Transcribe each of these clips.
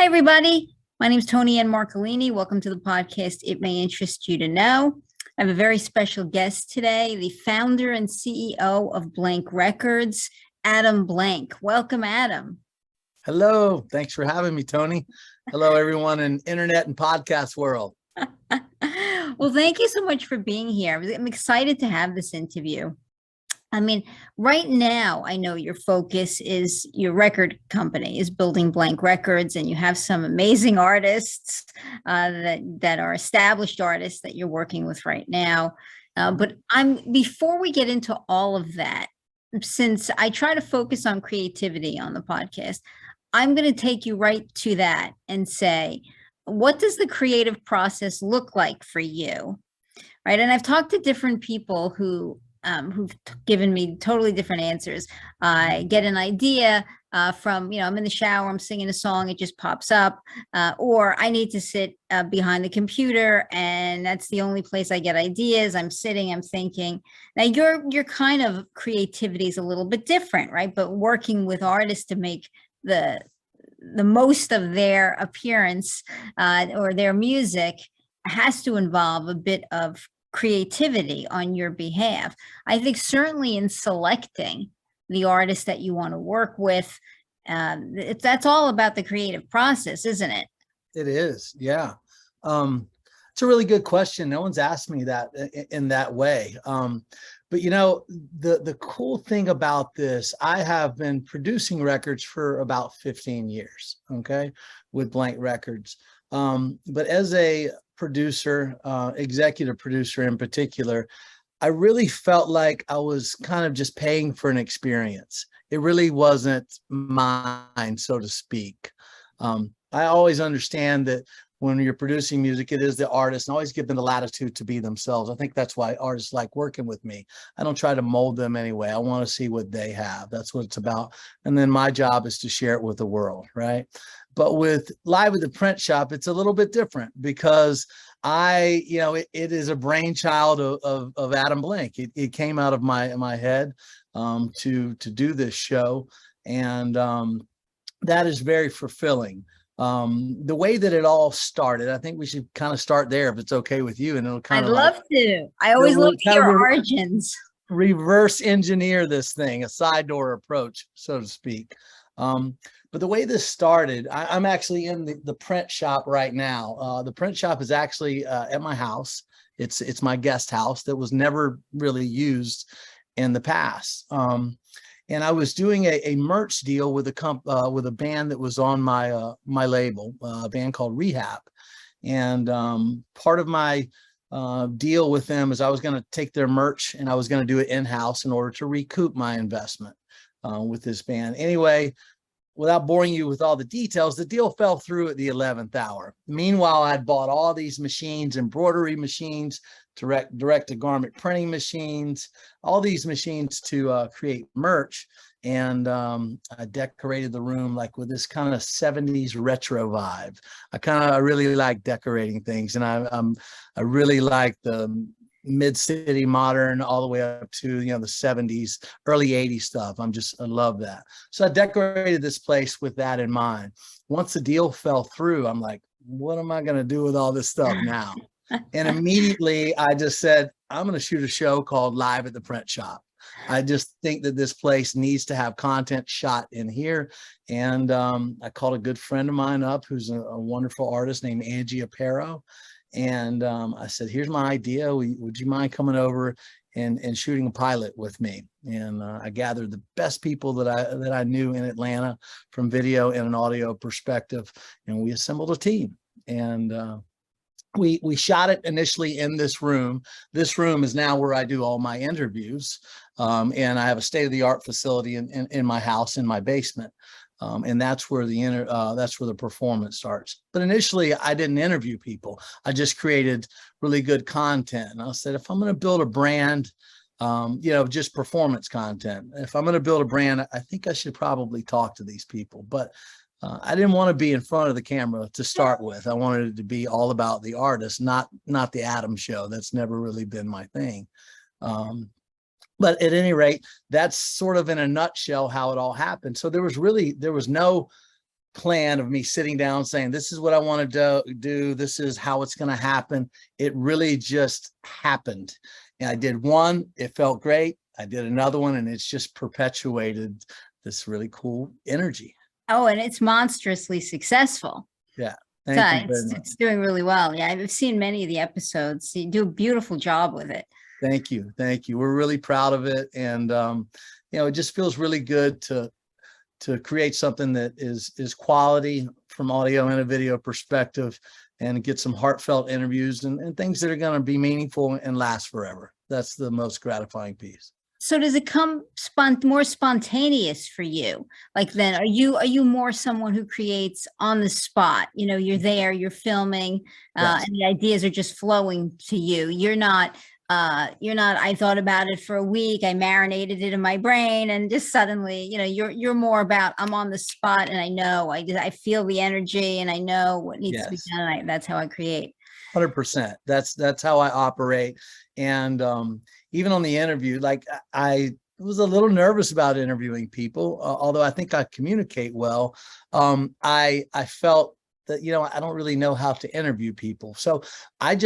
Hi, everybody. My name is Toni Marcolini. Welcome to the podcast. It may interest you to know. I have a very special guest today, the founder and CEO of Blank Records, Adam Blank. Welcome, Adam. Hello. Thanks for having me, Toni. Hello, everyone in internet and podcast world. Well, thank you so much for being here. I'm excited to have this interview. I mean, right now, I know your focus is your record company is building Blank Records, and you have some amazing artists that are established artists that you're working with right now. But before we get into all of that, since I try to focus on creativity on the podcast, I'm going to take you right to that and say, what does the creative process look like for you? Right. And I've talked to different people who've given me totally different answers. I get an idea from, I'm in the shower, I'm singing a song, it just pops up, or I need to sit behind the computer, and that's the only place I get ideas. I'm sitting, I'm thinking. Now your kind of creativity is a little bit different, right? But working with artists to make the most of their appearance or their music has to involve a bit of creativity on your behalf. I think certainly in selecting the artist that you want to work with, that's all about the creative process, isn't it? It is, yeah. It's a really good question. No one's asked me that in that way. But the cool thing about this, I have been producing records for about 15 years, okay, with Blank Records. But as a producer, executive producer in particular, I really felt like I was kind of just paying for an experience. It really wasn't mine, so to speak. I always understand that when you're producing music, it is the artist, and always give them the latitude to be themselves. I think that's why artists like working with me. I don't try to mold them anyway. I want to see what they have. That's what it's about. And then my job is to share it with the world, right? But with Live at the Print Shop, it's a little bit different because it is a brainchild of Adam Blank. It came out of my head to do this show, and that is very fulfilling. The way that it all started, I think we should kind of start there if it's okay with you, and it'll kind I'd of love to. I always love to hear origins. Reverse engineer this thing, a side door approach, so to speak. But the way this started, I'm actually in the print shop right now. The print shop is actually at my house. It's my guest house that was never really used in the past. And I was doing a merch deal with a band that was on my label, a band called Rehab. And part of my deal with them is I was going to take their merch and I was going to do it in-house in order to recoup my investment with this band. Anyway, without boring you with all the details, the deal fell through at the 11th hour. Meanwhile, I'd bought all these machines, embroidery machines, direct to garment printing machines, all these machines to create merch. And I decorated the room like with this kind of 70s retro vibe. I really like decorating things, and I really like the mid-city modern all the way up to the 70s, early 80s stuff. I love that. So I decorated this place with that in mind. Once the deal fell through, I'm like, what am I going to do with all this stuff now? And immediately I just said, I'm going to shoot a show called Live at the Print Shop. I just think that this place needs to have content shot in here. And I called a good friend of mine up who's a wonderful artist named Angie Aparo. And I said, here's my idea. Would you mind coming over and shooting a pilot with me? And I gathered the best people that I knew in Atlanta from video and an audio perspective. And we assembled a team. And we shot it initially in this room. This room is now where I do all my interviews. And I have a state-of-the-art facility in my house, in my basement. And that's where the performance starts. But initially, I didn't interview people. I just created really good content. And I said, if I'm going to build a brand, just performance content. If I'm going to build a brand, I think I should probably talk to these people. But I didn't want to be in front of the camera to start with. I wanted it to be all about the artist, not the Adam show. That's never really been my thing. But at any rate, that's sort of in a nutshell how it all happened. So there was no plan of me sitting down saying, this is what I want to do. This is how it's going to happen. It really just happened. And I did one, it felt great. I did another one, and it's just perpetuated this really cool energy. Oh, and it's monstrously successful. Yeah. So Thank you very much. it's doing really well. Yeah, I've seen many of the episodes. You do a beautiful job with it. Thank you. Thank you. We're really proud of it. And, it just feels really good to create something that is quality from audio and a video perspective, and get some heartfelt interviews and things that are going to be meaningful and last forever. That's the most gratifying piece. So does it come more spontaneous for you? Like then are you more someone who creates on the spot? You're there, you're filming, Yes. and the ideas are just flowing to you. You're not, I thought about it for a week, I marinated it in my brain, and just suddenly, you're more about, I'm on the spot, and I feel the energy, and I know what needs to be Yes. done. That's how I create. 100%. That's how I operate. And even on the interview, like I was a little nervous about interviewing people, although I think I communicate well. I felt that, I don't really know how to interview people. So I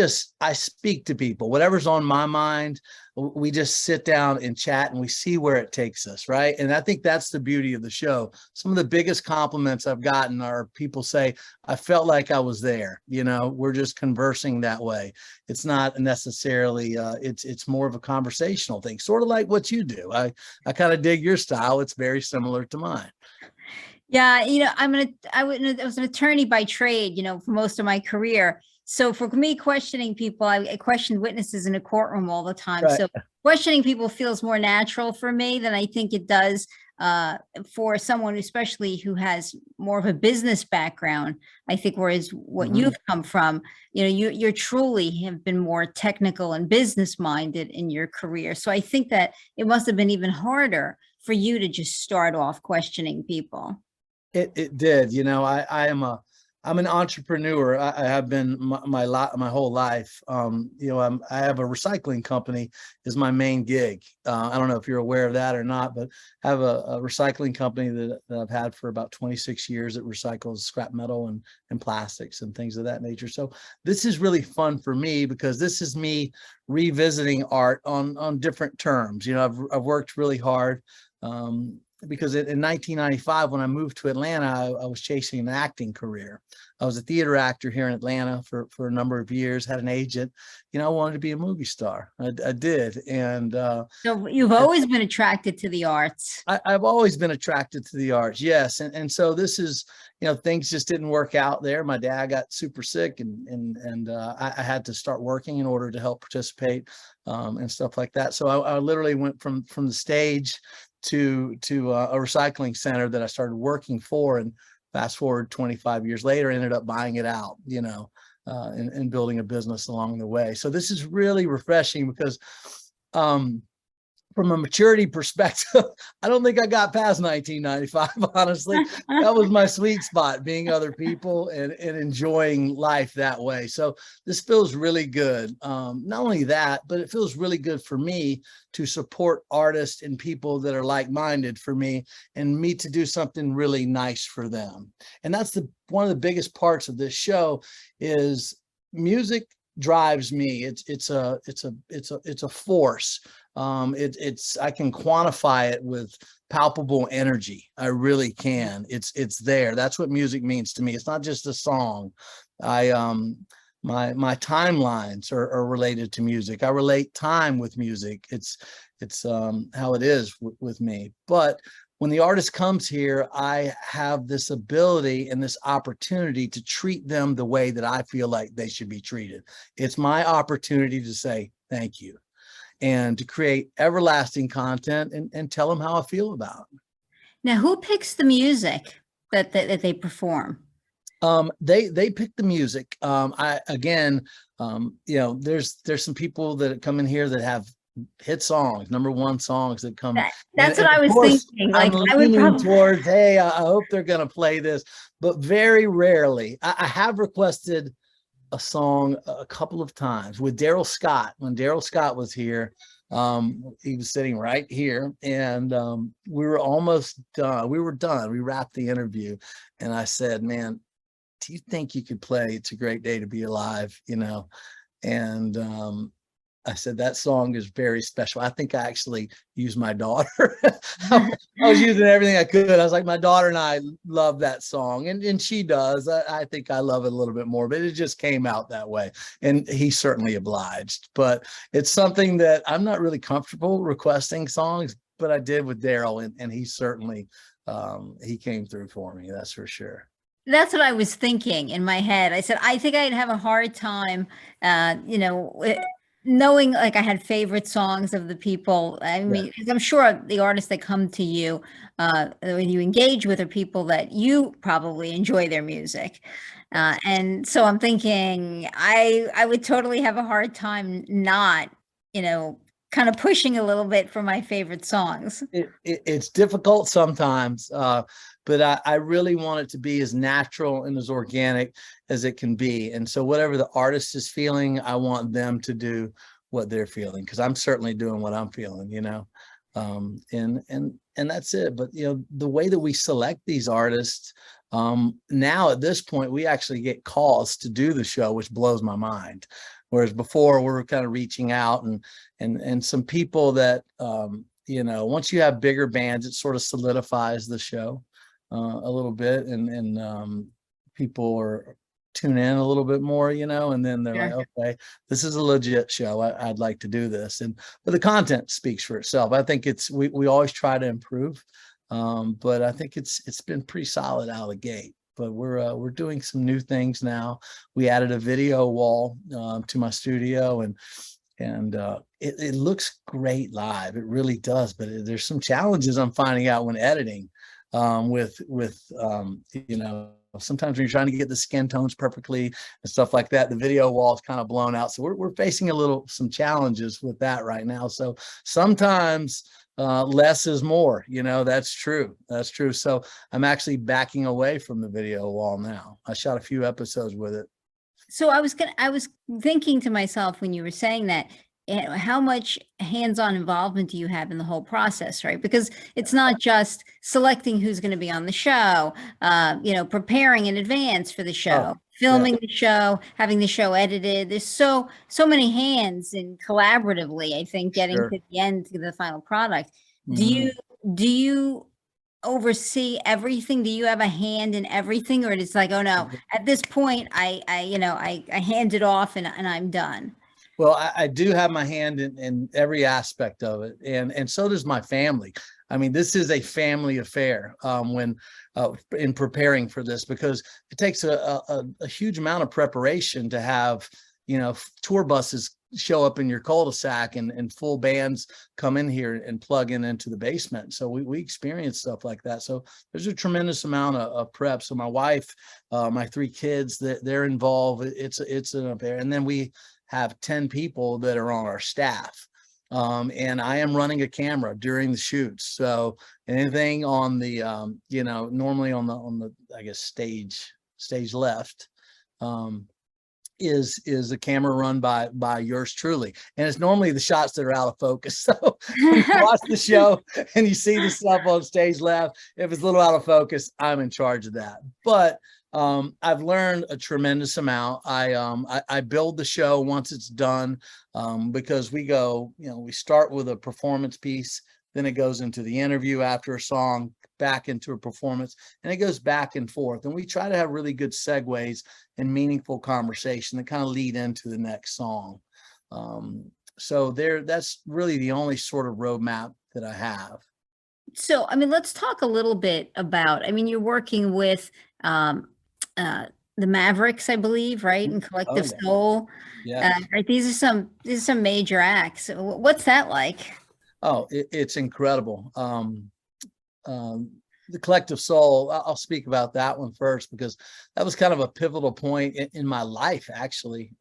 speak to people, whatever's on my mind. We just sit down and chat, and we see where it takes us. Right. And I think that's the beauty of the show. Some of the biggest compliments I've gotten are people say, I felt like I was there. We're just conversing that way. It's not necessarily, it's more of a conversational thing, sort of like what you do. I kind of dig your style. It's very similar to mine. Yeah, I was an attorney by trade, for most of my career. So for me, questioning people, I questioned witnesses in a courtroom all the time. Right. So questioning people feels more natural for me than I think it does for someone, especially who has more of a business background. I think, whereas what you've come from, you're truly have been more technical and business minded in your career. So I think that it must have been even harder for you to just start off questioning people. It did. I'm an entrepreneur. I have been my whole life. I have a recycling company is my main gig. I don't know if you're aware of that or not, but I have a recycling company that I've had for about 26 years that recycles scrap metal and plastics and things of that nature. So this is really fun for me because this is me revisiting art on different terms. I've worked really hard. Because in 1995, when I moved to Atlanta, I was chasing an acting career. I was a theater actor here in Atlanta for a number of years, had an agent. I wanted to be a movie star. I did. And so you've always been attracted to the arts. I've always been attracted to the arts. Yes. And so this is, things just didn't work out there. My dad got super sick and I had to start working in order to help participate and stuff like that. So I literally went from the stage to a recycling center that I started working for, and fast forward 25 years later, ended up buying it out, and building a business along the way. So this is really refreshing because from a maturity perspective, I don't think I got past 1995, honestly. That was my sweet spot, being other people and enjoying life that way. So this feels really good. Not only that, but it feels really good for me to support artists and people that are like-minded for me, and me to do something really nice for them. And that's one of the biggest parts of this show is music drives me. It's a force. I can quantify it with palpable energy. I really can. It's there. That's what music means to me. It's not just a song. My timelines are related to music. I relate time with music. It's how it is with me. But when the artist comes here, I have this ability and this opportunity to treat them the way that I feel like they should be treated. It's my opportunity to say thank you and to create everlasting content and tell them how I feel about it. Now, who picks the music that they perform? They pick the music. There's some people that come in here that have hit songs, #1 songs that come. That's what I was thinking. Like, I'm I would leaning probably towards, hey, I hope they're going to play this, but very rarely. I have requested a song a couple of times with Daryl Scott. When Daryl Scott was here, He was sitting right here, and we were almost done. We were done. We wrapped the interview, and I said, "Man, do you think you could play It's a Great Day to Be Alive?" And I said, that song is very special. I think I actually used my daughter. I was using everything I could. I was like, my daughter and I love that song, and she does. I think I love it a little bit more, but it just came out that way. And he certainly obliged. But it's something that I'm not really comfortable requesting songs, but I did with Daryl, and he certainly he came through for me. That's for sure. That's what I was thinking in my head. I said, I think I'd have a hard time, knowing like I had favorite songs of the people. I mean, 'cause I'm sure the artists that come to you, when you engage with, are people that you probably enjoy their music. And so I'm thinking I would totally have a hard time not, kind of pushing a little bit for my favorite songs. It's difficult sometimes, but I really want it to be as natural and as organic as it can be. And so whatever the artist is feeling, I want them to do what they're feeling, because I'm certainly doing what I'm feeling, and that's it. But the way that we select these artists, now at this point, we actually get calls to do the show, which blows my mind. Whereas before, we were kind of reaching out, and some people that once you have bigger bands, it sort of solidifies the show a little bit, and people are tune in a little bit more, and then they're Sure. like, okay, this is a legit show. I'd like to do this. But the content speaks for itself. I think we always try to improve, but I think it's been pretty solid out of the gate. But we're doing some new things now. We added a video wall to my studio, and it looks great live. It really does. But there's some challenges I'm finding out when editing, with sometimes when you're trying to get the skin tones perfectly and stuff like that, the video wall is kind of blown out. So we're facing some challenges with that right now. So sometimes less is more, that's true. That's true. So I'm actually backing away from the video wall now. I shot a few episodes with it. So I was thinking to myself when you were saying that, how much hands-on involvement do you have in the whole process, right? Because it's not just selecting who's going to be on the show, preparing in advance for the show, filming the show, having the show edited. There's so many hands, and collaboratively, I think, getting to the end, to the final product. Do you oversee everything? Do you have a hand in everything, or it's like, oh no, at this point, I hand it off and I'm done? Well, I do have my hand in every aspect of it, and so does my family. I mean, this is a family affair when in preparing for this, because it takes a huge amount of preparation to have tour buses show up in your cul-de-sac, and full bands come in here and plug into the basement. So we experience stuff like that. So there's a tremendous amount of prep. So my wife, my 3 kids, they're involved. It's an affair, and then we have 10 people that are on our staff. And I am running a camera during the shoots. So anything on the, normally on the, I guess, stage left, is a camera run by yours truly. And it's normally the shots that are out of focus. So when you watch the show and you see the stuff on stage left, if it's a little out of focus, I'm in charge of that. But I've learned a tremendous amount. I build the show once it's done, because we start with a performance piece, then it goes into the interview after a song, back into a performance, and it goes back and forth. And we try to have really good segues and meaningful conversation that kind of lead into the next song. So that's really the only sort of roadmap that I have. So, I mean, let's talk a little bit about, you're working with the Mavericks, I believe, right? And Collective Soul. Yes. Right. These are some major acts. What's that like? Oh, it's incredible. The Collective Soul, I'll speak about that one first, because that was kind of a pivotal point in my life, actually.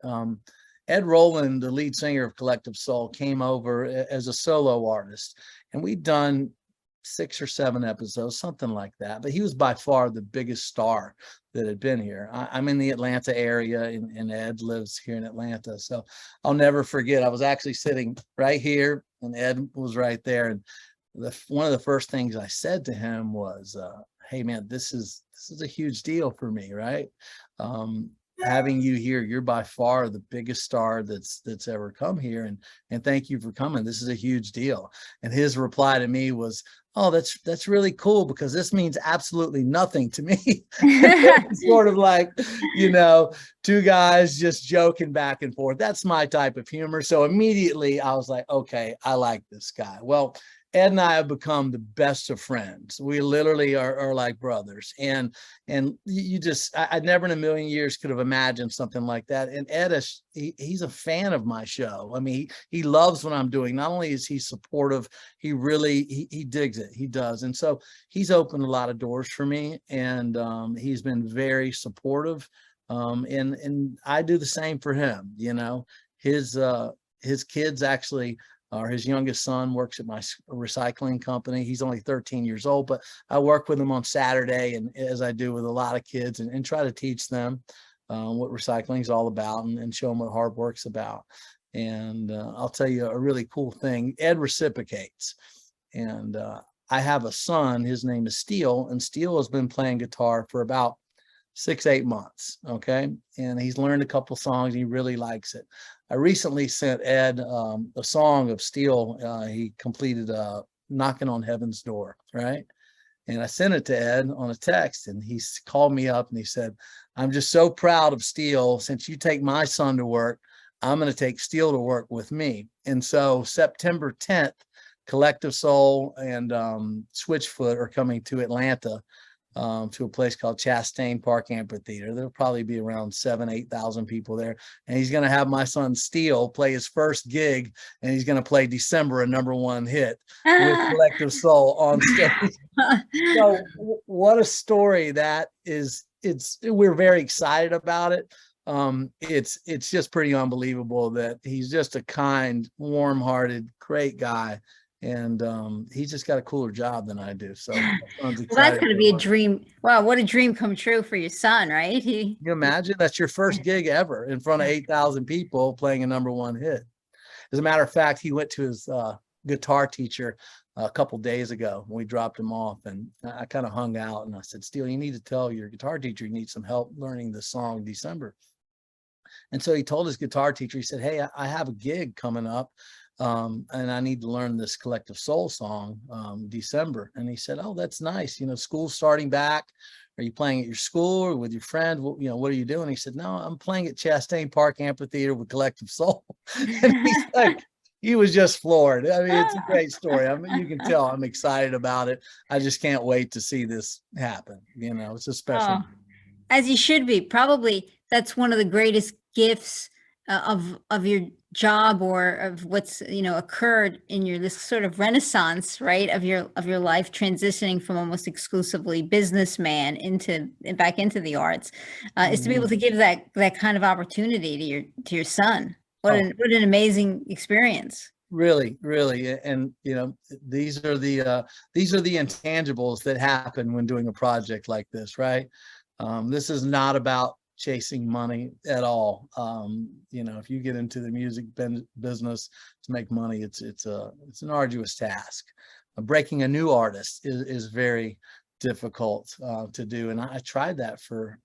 Ed Roland, the lead singer of Collective Soul, came over as a solo artist, and we'd done 6 or 7 episodes, something like that. But he was by far the biggest star that had been here. I'm in the Atlanta area, and Ed lives here in Atlanta. So I'll never forget. I was actually sitting right here, and Ed was right there. And one of the first things I said to him was, "Hey, man, this is a huge deal for me, right? Having you here, you're by far the biggest star that's ever come here, and thank you for coming. This is a huge deal." And his reply to me was, "Oh, that's really cool, because this means absolutely nothing to me." Sort of like, two guys just joking back and forth. That's my type of humor. So immediately I was like, okay, I like this guy. Well, Ed and I have become the best of friends. We literally are like brothers. And you just, I never in a million years could have imagined something like that. And Ed, he's a fan of my show. I mean, he loves what I'm doing. Not only is he supportive, he really, he digs it. He does. And so he's opened a lot of doors for me, and he's been very supportive. And I do the same for him. His kids actually, or his youngest son, works at my recycling company. He's only 13 years old, but I work with him on Saturday, and as I do with a lot of kids, and try to teach them what recycling is all about, and show them what hard work's about. And I'll tell you a really cool thing. Ed reciprocates. And I have a son, his name is Steele, and Steele has been playing guitar for about 6-8 months. Okay. And he's learned a couple songs. He really likes it. I recently sent Ed a song of Steele. He completed Knocking on Heaven's Door. Right. And I sent it to Ed on a text, and he called me up and he said, "I'm just so proud of Steele. Since you take my son to work, I'm going to take Steele to work with me." And so September 10th, Collective Soul and Switchfoot are coming to Atlanta, to a place called Chastain Park Amphitheater. There'll probably be around 7,000-8,000 people there. And he's going to have my son Steele play his first gig, and he's going to play December, a #1 hit, with Collective Soul on stage. So what a story that is. We're very excited about it. It's just pretty unbelievable that he's just a kind, warm-hearted, great guy. And he's just got a cooler job than I do. So well, that's going to be a dream. Wow, what a dream come true for your son, right? Can you imagine? That's your first gig ever in front of 8,000 people playing a #1 hit. As a matter of fact, he went to his guitar teacher a couple days ago. We dropped him off, and I kind of hung out, and I said, "Steele, you need to tell your guitar teacher you need some help learning the song December." And so he told his guitar teacher, he said, "Hey, I have a gig coming up. And I need to learn this Collective Soul song, December." And he said, "Oh, that's nice. School's starting back. Are you playing at your school or with your friend? What are you doing?" He said, "No, I'm playing at Chastain Park Amphitheater with Collective Soul." And he's like, he was just floored. I mean, it's a great story. I mean, you can tell I'm excited about it. I just can't wait to see this happen. It's a special. As you should be. Probably that's one of the greatest gifts of your job, or of what's occurred in your this sort of renaissance, right, of your life, transitioning from almost exclusively businessman back into the arts, is to be able to give that kind of opportunity to your son. What an amazing experience. Really, really. And these are the intangibles that happen when doing a project like this, right? This is not about chasing money at all. If you get into the music business to make money, it's an arduous task. Breaking a new artist is very difficult to do, and I tried that for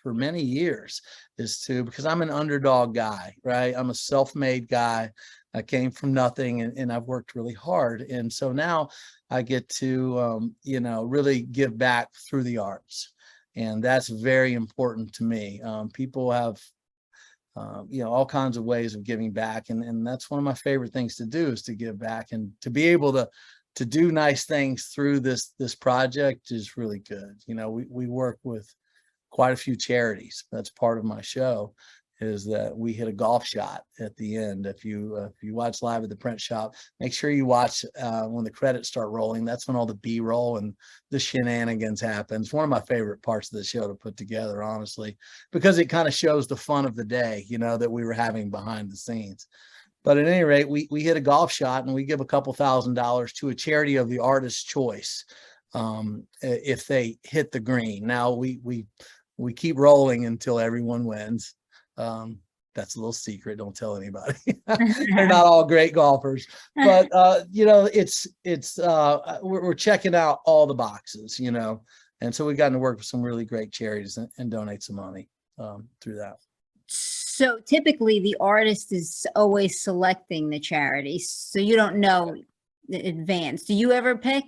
many years, because I'm an underdog guy, right? I'm a self-made guy. I came from nothing, and I've worked really hard, and so now I get to really give back through the arts. And that's very important to me. People have, all kinds of ways of giving back. And that's one of my favorite things to do, is to give back, and to be able to do nice things through this project is really good. We work with quite a few charities. That's part of my show, is that we hit a golf shot at the end. If you watch live at the print shop, make sure you watch when the credits start rolling. That's when all the B-roll and the shenanigans happen. It's one of my favorite parts of the show to put together, honestly, because it kind of shows the fun of the day, that we were having behind the scenes. But at any rate, we hit a golf shot and we give a couple $1,000 to a charity of the artist's choice if they hit the green. Now we keep rolling until everyone wins. That's a little secret. Don't tell anybody. They're not all great golfers, but we're checking out all the boxes, and so we've gotten to work with some really great charities and donate some money through that. So typically the artist is always selecting the charity, so you don't know in advance. Do you ever pick?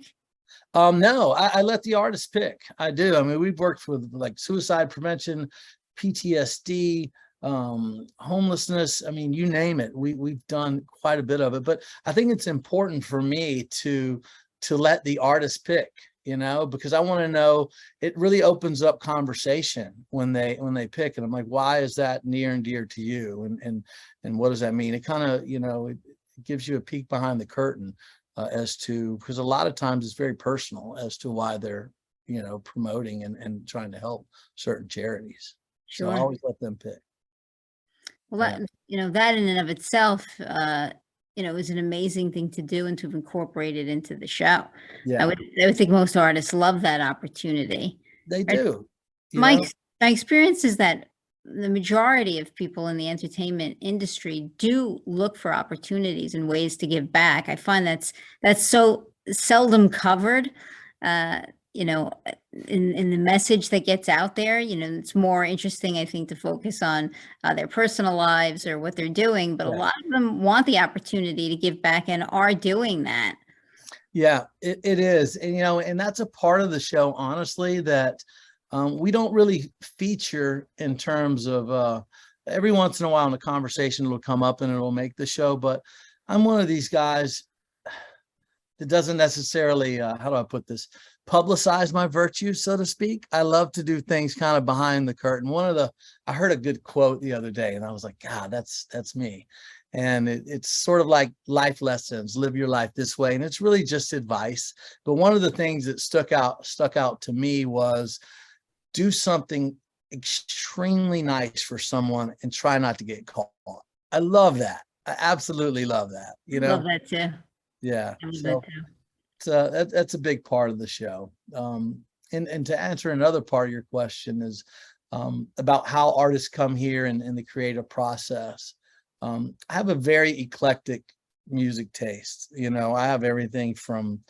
No, I let the artist pick. I do. I mean, we've worked with like suicide prevention, PTSD, homelessness. I mean, you name it. We've done quite a bit of it, but I think it's important for me to let the artist pick, because I want to know. It really opens up conversation when they pick, and I'm like, why is that near and dear to you, and what does that mean? It kind of it gives you a peek behind the curtain as to, because a lot of times it's very personal as to why they're promoting and trying to help certain charities. Sure. So I always let them pick. Well, that in and of itself, is an amazing thing to do and to have incorporated into the show. Yeah, I would think most artists love that opportunity. they do. My experience is that the majority of people in the entertainment industry do look for opportunities and ways to give back. I find that's so seldom covered. In the message that gets out there, it's more interesting, I think, to focus on their personal lives or what they're doing. But a lot of them want the opportunity to give back and are doing that. Yeah, it is. And, and that's a part of the show, honestly, that we don't really feature in terms of every once in a while in a conversation will come up and it'll make the show. But I'm one of these guys that doesn't necessarily, how do I put this, publicize my virtues, so to speak. I love to do things kind of behind the curtain. I heard a good quote the other day and I was like, God, that's me. And it's sort of like life lessons, live your life this way. And it's really just advice. But one of the things that stuck out to me was do something extremely nice for someone and try not to get caught. I love that. I absolutely love that. Love that too. Yeah. I love that too. That's a big part of the show. And to answer another part of your question is about how artists come here and the creative process. I have a very eclectic music taste. I have everything from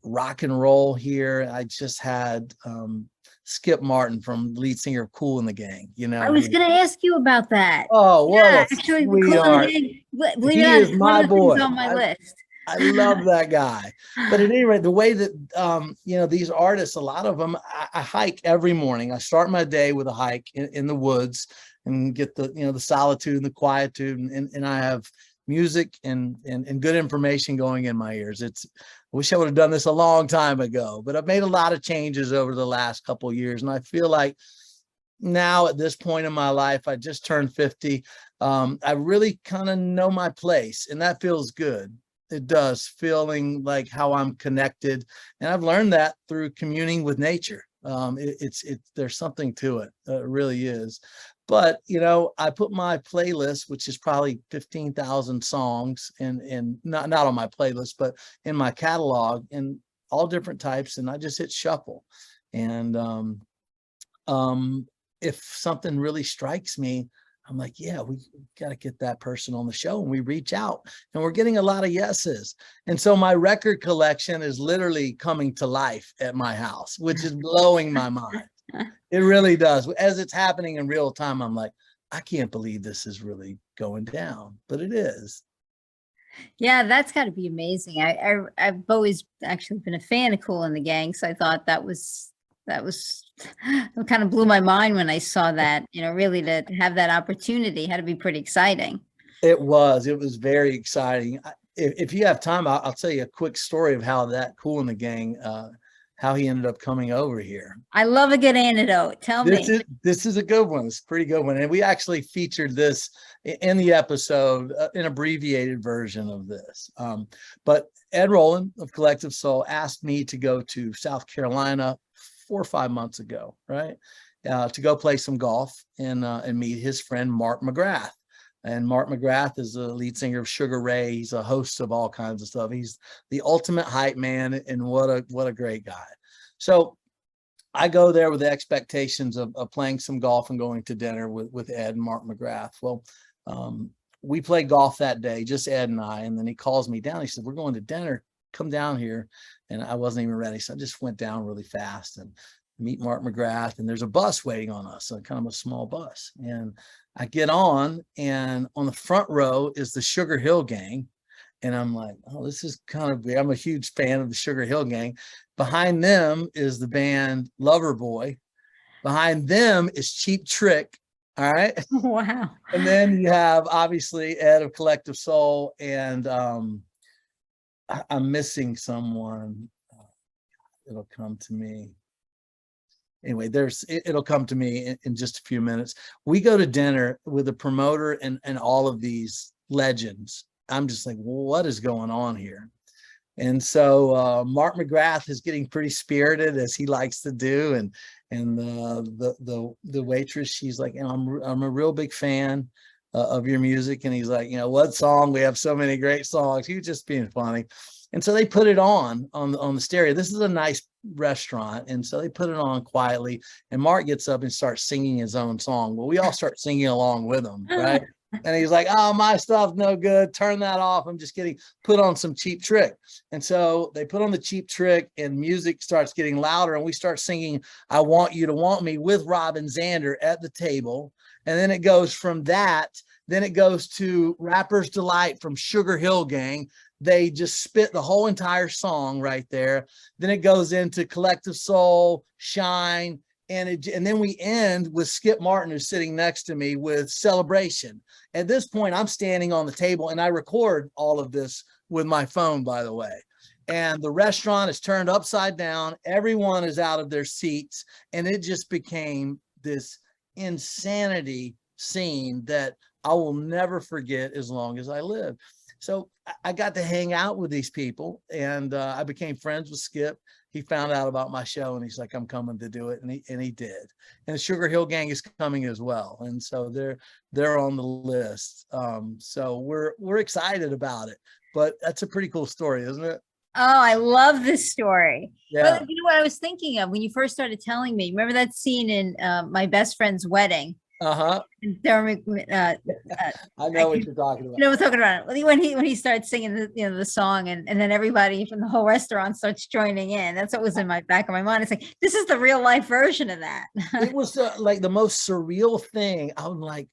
rock and roll here. I just had Skip Martin, from lead singer of Kool and the Gang. I was going to ask you about that. Oh, what a actually, sweetheart. He is my boy. On my list. I love that guy. But at any rate, the way that, these artists, a lot of them, I hike every morning. I start my day with a hike in the woods and get the solitude and the quietude. And I have music and good information going in my ears. I wish I would have done this a long time ago, but I've made a lot of changes over the last couple of years. And I feel like now at this point in my life, I just turned 50. I really kind of know my place, and that feels good. It does, feeling like how I'm connected. And I've learned that through communing with nature. There's something to it. It really is. But, I put my playlist, which is probably 15,000 songs, and not on my playlist, but in my catalog, in all different types. And I just hit shuffle. And if something really strikes me, I'm like, yeah, we got to get that person on the show. And we reach out, and we're getting a lot of yeses. And so my record collection is literally coming to life at my house, which is blowing my mind. It really does. As it's happening in real time, I'm like, I can't believe this is really going down, but it is. Yeah, that's got to be amazing. I've always actually been a fan of Kool and the Gang, so I thought that was it kind of blew my mind when I saw that. Really to have that opportunity had to be pretty exciting. It was very exciting. If you have time, I'll tell you a quick story of how that Kool and the Gang, how he ended up coming over here. I love a good anecdote. Tell me. This is a good one. It's a pretty good one. And we actually featured this in the episode, an abbreviated version of this. But Ed Rowland of Collective Soul asked me to go to South Carolina 4 or 5 months ago, right? To go play some golf and meet his friend Mark McGrath. And Mark McGrath is the lead singer of Sugar Ray. He's a host of all kinds of stuff. He's the ultimate hype man, and what a great guy. So I go there with the expectations of playing some golf and going to dinner with Ed and Mark McGrath. Well, we played golf that day, just Ed and I, and then he calls me down. He said, "We're going to dinner. Come down here." And I wasn't even ready. So I just went down really fast and meet Mark McGrath, and there's a bus waiting on us, so kind of a small bus. And I get on, and on the front row is the Sugar Hill Gang. And I'm like, oh, this is kind of big. I'm a huge fan of the Sugar Hill Gang. Behind them is the band Loverboy. Behind them is Cheap Trick. All right. Wow. And then you have obviously Ed of Collective Soul, and I'm missing someone. It'll come to me. Anyway, it'll come to me in just a few minutes. We go to dinner with a promoter and all of these legends. I'm just like, well, what is going on here? And so Mark McGrath is getting pretty spirited, as he likes to do, and the waitress, she's like, I'm a real big fan of your music, and he's like, what song? We have so many great songs. He was just being funny. And so they put it on the stereo. This is a nice restaurant, and so they put it on quietly, and Mark gets up and starts singing his own song. Well, we all start singing along with him, right? And he's like, "Oh, my stuff's no good. Turn that off. I'm just kidding. Put on some Cheap Trick." And so they put on the Cheap Trick, and music starts getting louder, and we start singing "I Want You to Want Me" with Robin Zander at the table. And then it goes from that, then it goes to Rapper's Delight from Sugar Hill Gang. They just spit the whole entire song right there. Then it goes into Collective Soul, Shine, and then we end with Skip Martin, who's sitting next to me, with Celebration. At this point, I'm standing on the table, and I record all of this with my phone, by the way. And the restaurant is turned upside down. Everyone is out of their seats, and it just became this insanity scene that I will never forget as long as I live. So I got to hang out with these people, and I became friends with Skip. He found out about my show, and he's like, "I'm coming to do it," and he did. And the Sugar Hill Gang is coming as well, and so they're on the list. So we're excited about it. But that's a pretty cool story, isn't it? Oh, I love this story. Yeah. But you know what I was thinking of when you first started telling me? Remember that scene in My Best Friend's Wedding? Uh-huh. And I know what you're talking about. You know what I'm talking about. When he starts singing the song, and then everybody from the whole restaurant starts joining in. That's what was in my back of my mind. It's like, this is the real life version of that. It was like the most surreal thing. I'm like,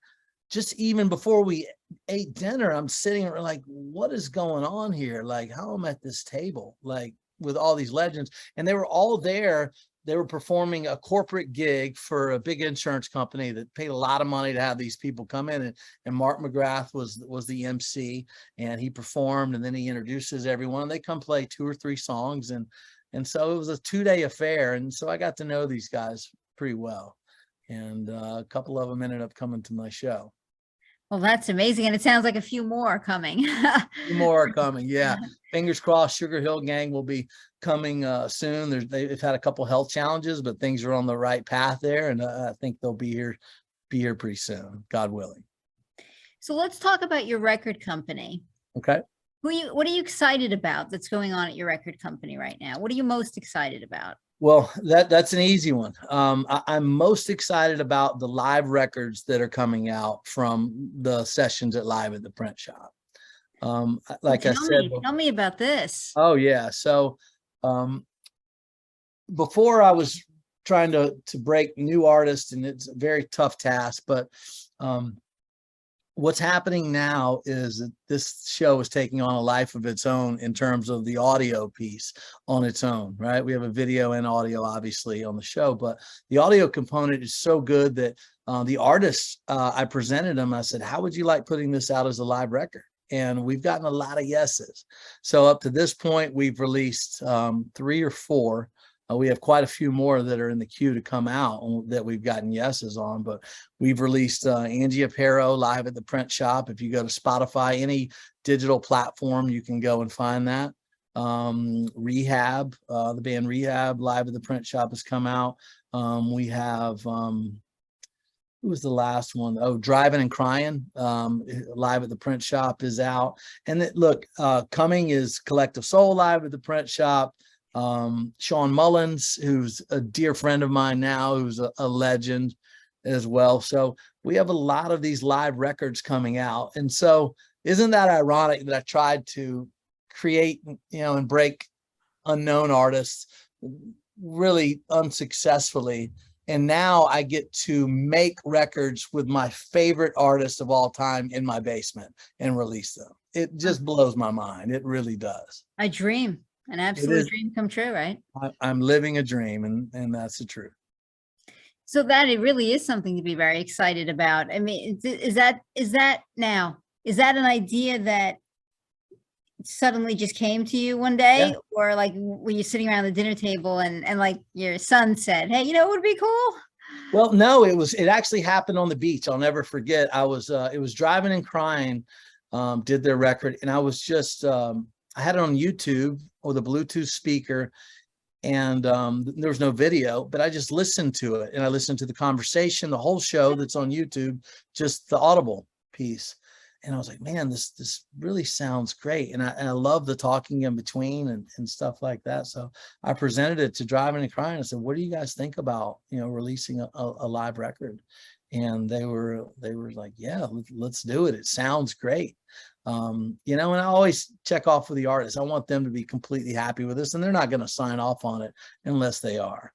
just even before we ate dinner, I'm sitting like, what is going on here? Like, how am I at this table, like with all these legends? And they were all there. They were performing a corporate gig for a big insurance company that paid a lot of money to have these people come in. And Mark McGrath was the MC, and he performed, and then he introduces everyone, and they come play 2 or 3 songs. And so it was a 2-day affair. And so I got to know these guys pretty well. And a couple of them ended up coming to my show. Well, that's amazing. And it sounds like a few more are coming. Few more are coming. Yeah. Fingers crossed, Sugar Hill Gang will be coming soon. They've had a couple health challenges, but things are on the right path there. And I think they'll be here pretty soon, God willing. So let's talk about your record company. Okay. What are you excited about that's going on at your record company right now? What are you most excited about? Well, that's an easy one. I'm most excited about the live records that are coming out from the sessions at Live at the Print Shop. Like I said, tell me about this. Oh yeah. So before I was trying to break new artists, and it's a very tough task, but what's happening now is that this show is taking on a life of its own in terms of the audio piece on its own, right? We have a video and audio obviously on the show, but the audio component is so good that the artists, I presented them, I said, how would you like putting this out as a live record? And we've gotten a lot of yeses. So up to this point, we've released 3 or 4. We have quite a few more that are in the queue to come out that we've gotten yeses on, but we've released Angie Aparo Live at the Print Shop. If you go to Spotify, any digital platform, you can go and find that. Rehab, the band Rehab Live at the Print Shop has come out. We have who was the last one? Oh, Driving and Crying, live at the print shop is out. And look, coming is Collective Soul live at the print shop. Sean Mullins, who's a dear friend of mine now, who's a legend as well. So we have a lot of these live records coming out. And so isn't that ironic that I tried to create, and break unknown artists really unsuccessfully. And now I get to make records with my favorite artists of all time in my basement and release them. It just blows my mind. It really does. A dream, an absolute dream come true, right? I'm living a dream, and that's the truth. So that it really is something to be very excited about. I mean, is that an idea that suddenly just came to you one day? Yeah. Or like, were you sitting around the dinner table and like your son said, hey, it would be cool? Well, no, it actually happened on the beach. I'll never forget. It was Driving and Crying, did their record. And I was just, I had it on YouTube with a Bluetooth speaker, and there was no video, but I just listened to it, and I listened to the conversation, the whole show that's on YouTube, just the audible piece. And I was like, man, this really sounds great. And I love the talking in between and stuff like that. So I presented it to Driving and Crying. I said, what do you guys think about, releasing a live record? And they were like, yeah, let's do it. It sounds great. And I always check off with the artists. I want them to be completely happy with this, and they're not going to sign off on it unless they are.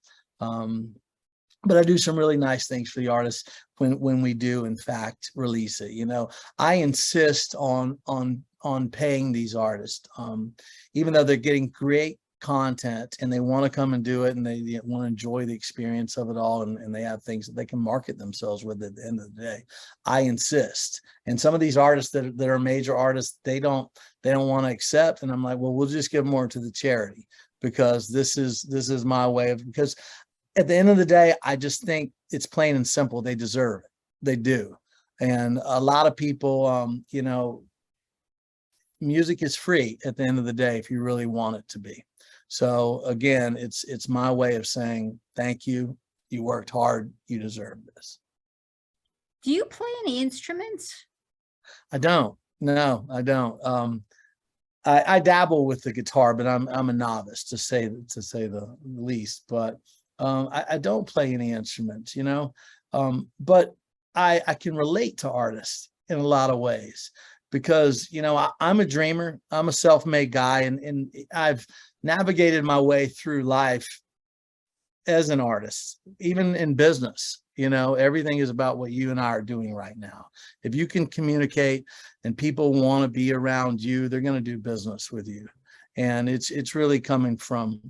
But I do some really nice things for the artists when we do, in fact, release it. I insist on paying these artists, even though they're getting great content and they want to come and do it, and they want to enjoy the experience of it all, and they have things that they can market themselves with at the end of the day. I insist. And some of these artists that are major artists, they don't want to accept, and I'm like, well, we'll just give more to the charity, because this is my way of, because at the end of the day, I just think it's plain and simple. They deserve it. They do. And a lot of people, music is free at the end of the day if you really want it to be. So again, it's my way of saying thank you. You worked hard. You deserve this. Do you play any instruments? I don't. No, I don't. I dabble with the guitar, but I'm a novice, to say the least. But I don't play any instruments, but I can relate to artists in a lot of ways, because, I'm a dreamer. I'm a self-made guy, and I've navigated my way through life as an artist, even in business. Everything is about what you and I are doing right now. If you can communicate and people want to be around you, they're going to do business with you. And it's really coming from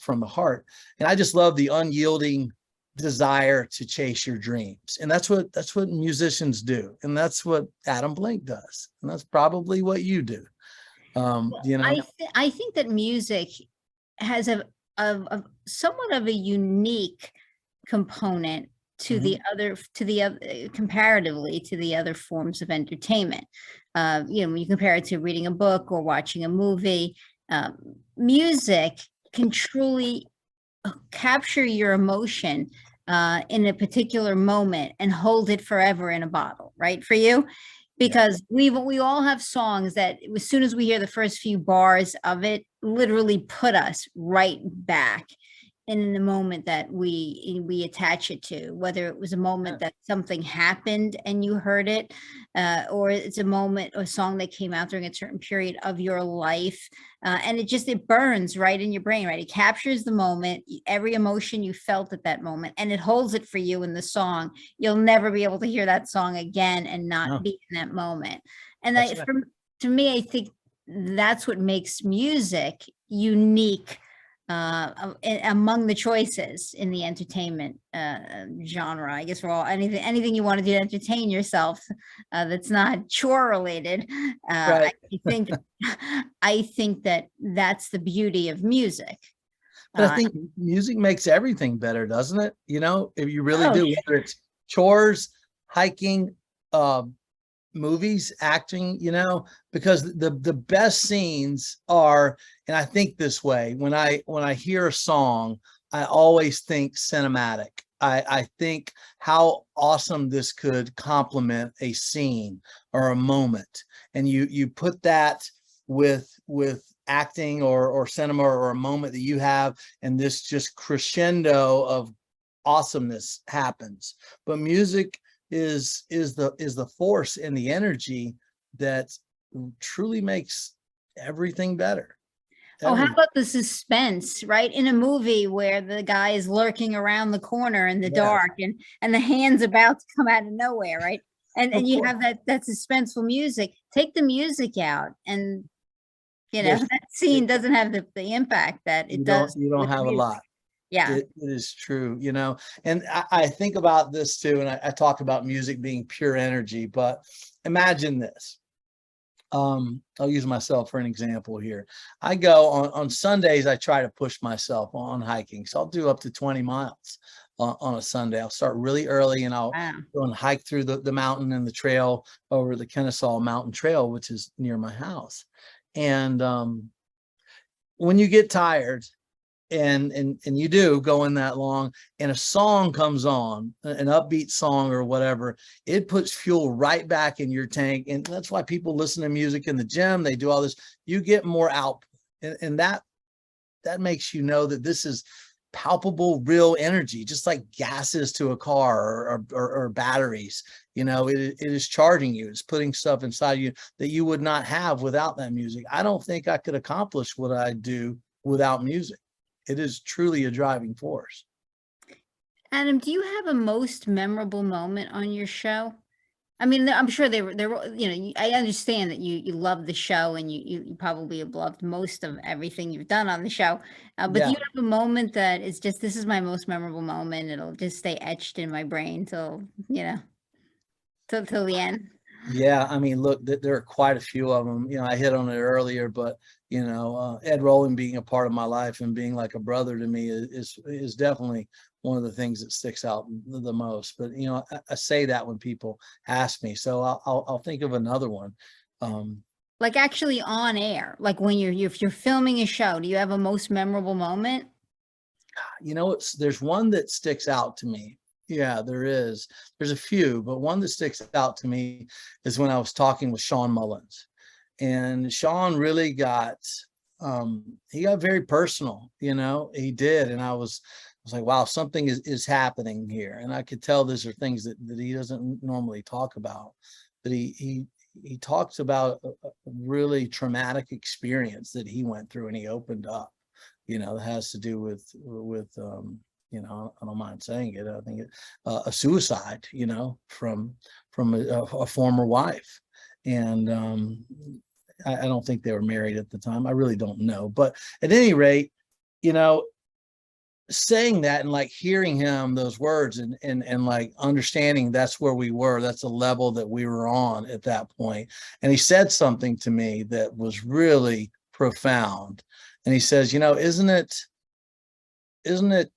the heart. And I just love the unyielding desire to chase your dreams. And that's what musicians do. And that's what Adam Blink does. And that's probably what you do. I think that music has a somewhat of a unique component to the other, comparatively to the other forms of entertainment. When you compare it to reading a book or watching a movie, music can truly capture your emotion in a particular moment and hold it forever in a bottle, right? For you, because we all have songs that as soon as we hear the first few bars of it, literally put us right back in the moment that we attach it to, whether it was a moment that something happened and you heard it, or it's a moment or a song that came out during a certain period of your life, and it burns right in your brain, right? It captures the moment, every emotion you felt at that moment, and it holds it for you in the song. You'll never be able to hear that song again and not be in that moment. And to me, I think that's what makes music unique among the choices in the entertainment genre. I guess for all anything you want to do to entertain yourself that's not chore related. Right. I think that that's the beauty of music. But I think music makes everything better, doesn't it? If you really do, whether it's chores, hiking, movies, acting, because the best scenes are, and I think this way, when I hear a song, I always think cinematic. I think how awesome this could complement a scene or a moment. And you put that with acting or cinema or a moment that you have, and this just crescendo of awesomeness happens. But music is the force and the energy that truly makes everything better. Oh, how about the suspense, right? In a movie where the guy is lurking around the corner in the dark and the hand's about to come out of nowhere, right? And you have that suspenseful music. Take the music out, and that scene doesn't have the impact that it does. You don't have a lot. Yeah. It is true, and I think about this too, and I talk about music being pure energy, but imagine this. I'll use myself for an example here. I go on Sundays, I try to push myself on hiking. So I'll do up to 20 miles on a Sunday. I'll start really early and I'll go and hike through the mountain and the trail over the Kennesaw Mountain Trail, which is near my house. And when you get tired, and you do going that long, and a song comes on, an upbeat song or whatever, it puts fuel right back in your tank. And that's why people listen to music in the gym. They do all this. You get more output, and that makes you know that this is palpable, real energy, just like gases to a car or batteries. It is charging you. It's putting stuff inside you that you would not have without that music. I don't think I could accomplish what I do without music. It is truly a driving force. Adam, do you have a most memorable moment on your show? I mean, I'm sure they were, I understand that you love the show, and you probably have loved most of everything you've done on the show. But do you have a moment that is just, this is my most memorable moment? It'll just stay etched in my brain till the end. Yeah, I mean, look, there are quite a few of them. I hit on it earlier, but Ed Roland being a part of my life and being like a brother to me is definitely one of the things that sticks out the most. But I say that when people ask me, so I'll think of another one. Like actually on air, like when you're filming a show, do you have a most memorable moment? There's one that sticks out to me. Yeah, there is. There's a few, but one that sticks out to me is when I was talking with Sean Mullins. And Sean really he got very personal, he did. And I was like, wow, something is happening here. And I could tell these are things that he doesn't normally talk about. But he talks about a really traumatic experience that he went through, and he opened up, that has to do with I don't mind saying it. I think a suicide, from a former wife. And I don't think they were married at the time. I really don't know. But at any rate, saying that and like hearing him, those words, and like understanding that's where we were, that's a level that we were on at that point. And he said something to me that was really profound. And he says, isn't it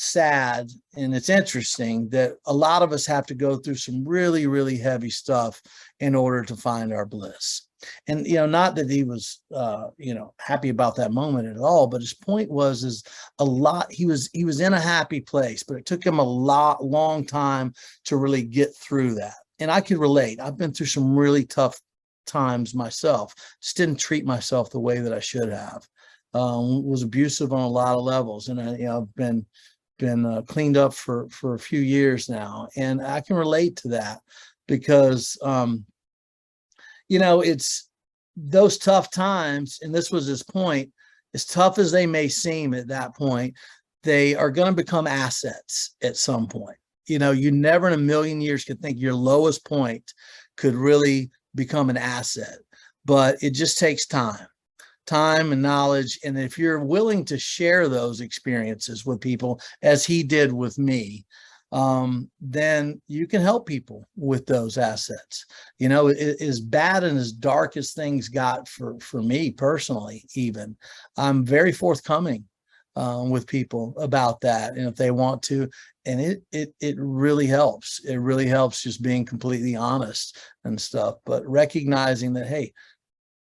sad, and it's interesting that a lot of us have to go through some really, really heavy stuff in order to find our bliss. And not that he was happy about that moment at all, but his point was he was in a happy place, but it took him a long time to really get through that. And I could relate. I've been through some really tough times myself. Just didn't treat myself the way that I should have. Was abusive on a lot of levels, and I've been cleaned up for a few years now, and I can relate to that because it's those tough times, and this was his point. As tough as they may seem at that point, they are going to become assets at some point. You never in a million years could think your lowest point could really become an asset, but it just takes time and knowledge. And if you're willing to share those experiences with people, as he did with me, then you can help people with those assets. As bad and as dark as things got for me personally, even, I'm very forthcoming with people about that, and if they want to. And it really helps. It really helps just being completely honest and stuff, but recognizing that, hey,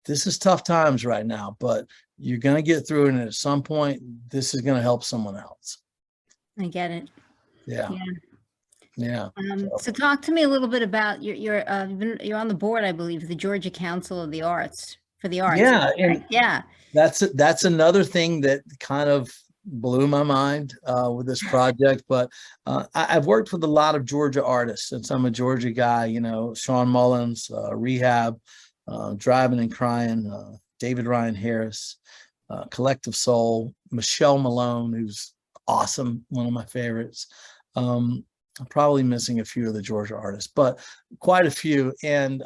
this is tough times right now, but you're going to get through it. And at some point, this is going to help someone else. I get it. Yeah. Yeah. Yeah. So talk to me a little bit about you're on the board, I believe, the Georgia Council of the Arts for the Arts. Yeah. And Right? Yeah. that's another thing that kind of blew my mind with this project. But I've worked with a lot of Georgia artists, since I'm a Georgia guy. You know, Sean Mullins, Rehab, Driving and Crying, David Ryan Harris, Collective Soul, Michelle Malone, who's awesome, one of my favorites. I'm probably missing a few of the Georgia artists, but quite a few. And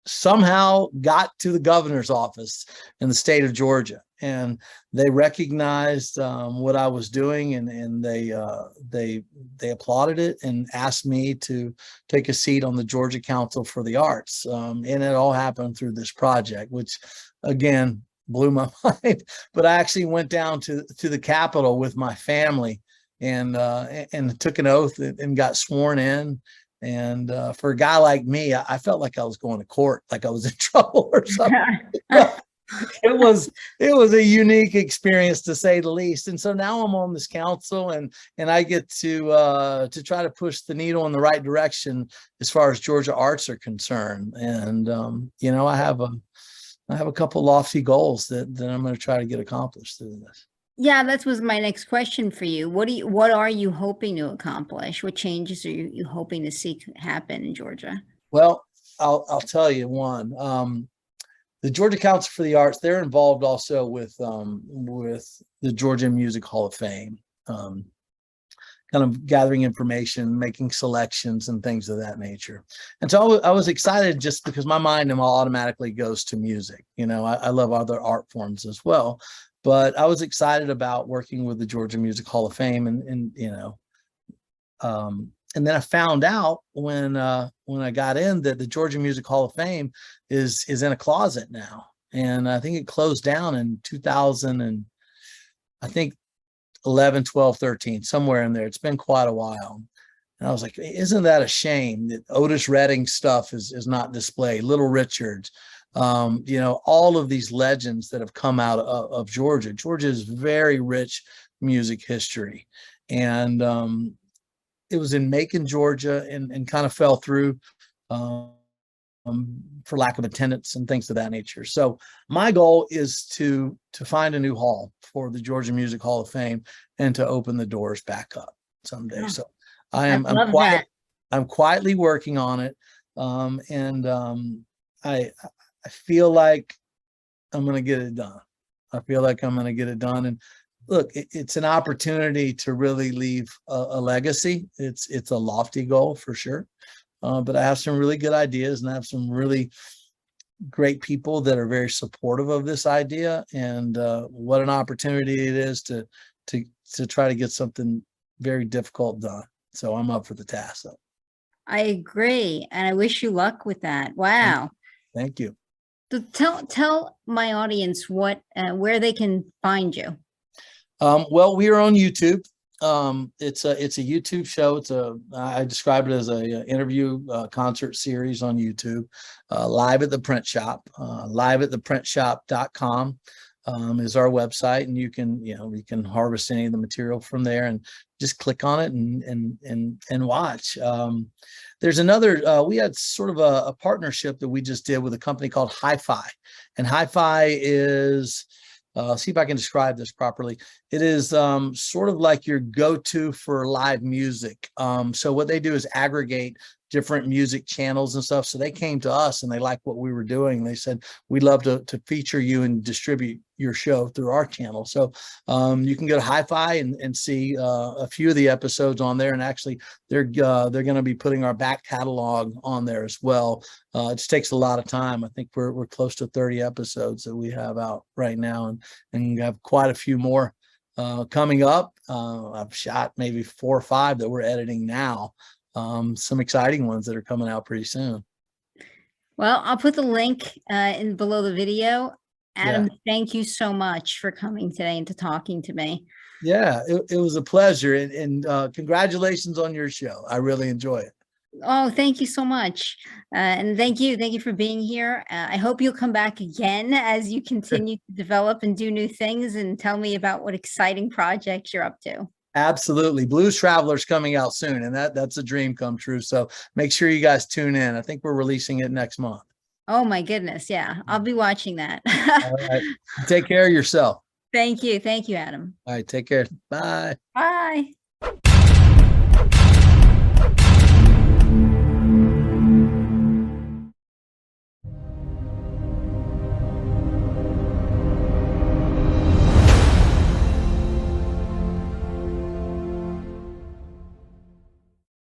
somehow got to the governor's office in the state of Georgia, and they recognized what I was doing, and they applauded it and asked me to take a seat on the Georgia Council for the Arts. And it all happened through this project, which again blew my mind. But I actually went down to the Capitol with my family and took an oath and got sworn in. And for a guy like me, I felt like I was going to court, like I was in trouble or something. it was a unique experience, to say the least. And so now I'm on this council, and I get to try to push the needle in the right direction as far as Georgia arts are concerned. And you know, I have a couple lofty goals that I'm going to try to get accomplished through this. Yeah, that was my next question for you. What are you hoping to accomplish? What changes are you hoping to see happen in Georgia? Well, I'll tell you one. The Georgia Council for the Arts, they're involved also with the Georgia Music Hall of Fame, kind of gathering information, making selections and things of that nature. And so I was excited, just because my mind automatically goes to music. You know, I love other art forms as well. But I was excited about working with the Georgia Music Hall of Fame, and you know, and then I found out when I got in that the Georgia Music Hall of Fame is in a closet now, and I think it closed down in 2000, and I think 11, 12, 13, somewhere in there. It's been quite a while. And I was like, isn't that a shame that Otis Redding stuff is not displayed? Little Richard, you know, all of these legends that have come out of Georgia. Georgia is very rich music history. And it was in Macon, Georgia, and kind of fell through for lack of attendance and things of that nature. So my goal is to find a new hall for the Georgia Music Hall of Fame and to open the doors back up someday. Yeah. So I love that. I'm quietly working on it. I feel like I'm going to get it done. I feel like I'm going to get it done. And look, it's an opportunity to really leave a legacy. It's a lofty goal for sure. But I have some really good ideas, and I have some really great people that are very supportive of this idea. And what an opportunity it is to try to get something very difficult done. So I'm up for the task. So. I agree, and I wish you luck with that. Wow. Thank you. So tell my audience where they can find you. Well, we are on YouTube. It's a YouTube show. I describe it as a interview concert series on YouTube, live at the print shop. Live at theprintshop.com is our website, and you can harvest any of the material from there and just click on it and watch. There's another, we had sort of a partnership that we just did with a company called Hi-Fi, and Hi-Fi is, see if I can describe this properly. It is sort of like your go-to for live music. So what they do is aggregate different music channels and stuff. So they came to us and they liked what we were doing. They said, we'd love to feature you and distribute your show through our channel. So you can go to Hi-Fi and see a few of the episodes on there. And actually they're going to be putting our back catalog on there as well. It just takes a lot of time. I think we're close to 30 episodes that we have out right now, and have quite a few more coming up. I've shot maybe 4 or 5 that we're editing now. Some exciting ones that are coming out pretty soon. Well, I'll put the link in below the video. Adam, Thank you so much for coming today and talking to me. Yeah, it was a pleasure, and congratulations on your show. I really enjoy it. Oh, thank you so much. And thank you for being here. I hope you'll come back again as you continue to develop and do new things, and tell me about what exciting projects you're up to. Absolutely. Blues Traveler's coming out soon, and that's a dream come true. So make sure you guys tune in. I think we're releasing it next month. Oh my goodness. Yeah, I'll be watching that. All right. Take care of yourself. Thank you. Thank you, Adam. All right. Take care. Bye. Bye.